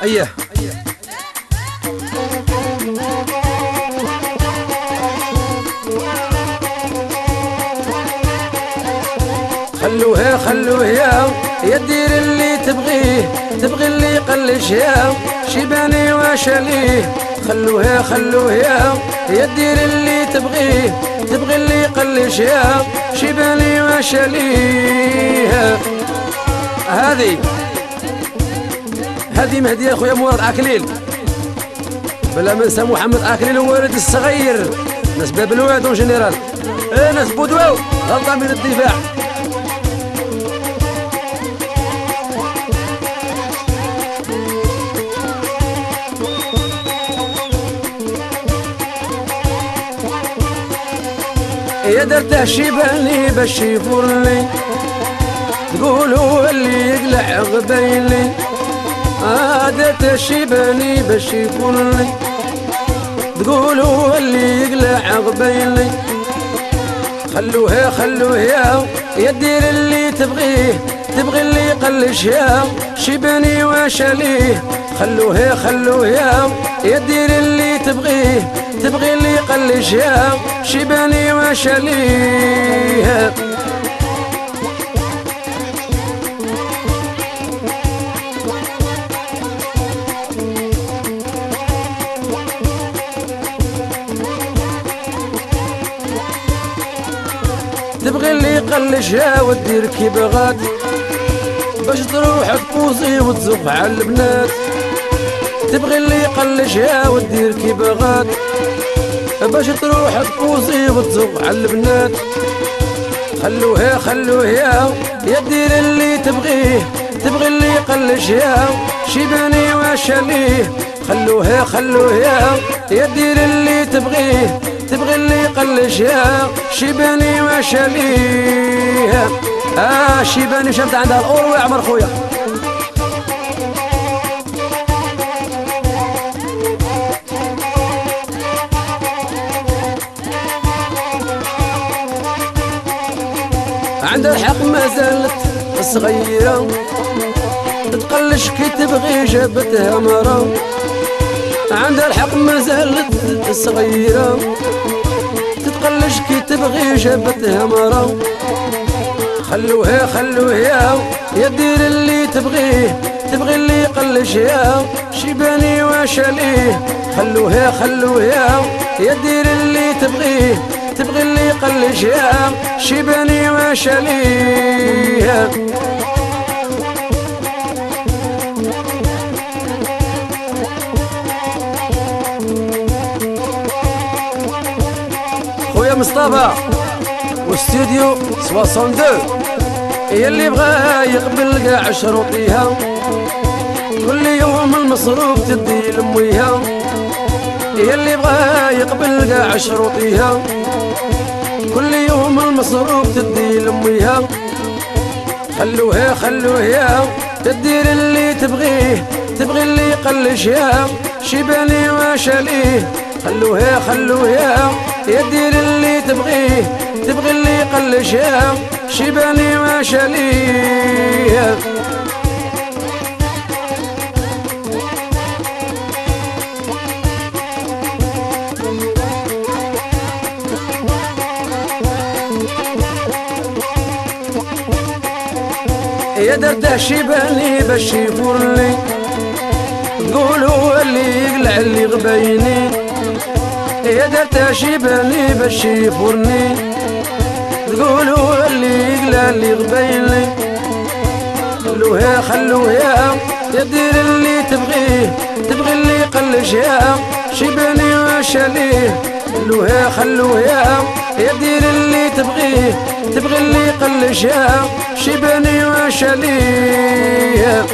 اييه خلوها خلوه يا دير اللي تبغيه، تبغي اللي يقلش يا شيباني وشاليه. خلوها خلوه يا دير اللي تبغيه، تبغي اللي يقلش يا شيباني وشاليه. هذه مهدي اخويا مراد عكليل، بلا ما ننسى محمد عكليل والد الصغير، ناس باب الواد جنرال، ناس بودواو غلطه من الدفاع. يا درته شيباني باش يفرني، تقولوا اللي يقلع غبيلي. درته شيباني باش يفرني، تقولوا اللي يقلع غبيلي. خلوها خلوه يا دير اللي تبغيه، تبغي اللي يقلش يا شيباني وشاليه. خلوها خلوه يا دير اللي تبغيه، تبغي اللي يقلش يا شيباني وشاليه. تبغي اللي يقلش يا ودير كي بغات، باش تروح تبوزي وتزق على البنات. تبغي اللي يقلش يا ودير كي بغات، باش تروح تبوزي وتزق على البنات. خلوها خلوه يا دير اللي تبغيه، تبغي اللي يقلش يا شيباني وشاليه. خلوها خلوه يا دير اللي تبغيه، تبغي اللي يقلش يا شيباني وشاليه. شيباني شافت عندها الأوروع عمر خويا. عند الحق ما زالت صغيرة، تقلش كي تبغي جابتها مرة. عند الحق ما زالت صغيرة، تتقلش كي تبغي جابتها مرة. خلوها خلوه يا دير اللي تبغيه، تبغي اللي يقلش يا شيباني وشاليه. خلوها خلوه يا دير اللي تبغيه، تبغي اللي يقلش يا شيباني وشاليه. خويا مصطفى واستوديو 62، يلي بغا يقبل كاع شروطيها، كل يوم المصروف تدي لمويها. يلي بغا يقبل كاع شروطيها، كل يوم المصروف تدي لمويها. خلوها خلوه تدير اللي تبغيه، تبغي اللي يقلش يا شيباني وشاليه. خلوها خلوه يا دير اللي تبغيه، تبغي اللي يقلش يا شيباني وشاليه. يا درته شيباني باش يفرني، تقولوا اللي يقلع اللي غبيني. يا درته شيباني باش يفرني، تقولوا اللي يقلع اللي غبيني. خلوها خلوه يا دير اللي تبغيه، تبغي اللي يقلش يا شيباني وشاليه. خلوها خلوه يا دير اللي تبغيه، تبغي اللي يقلش يا شيباني وشاليه.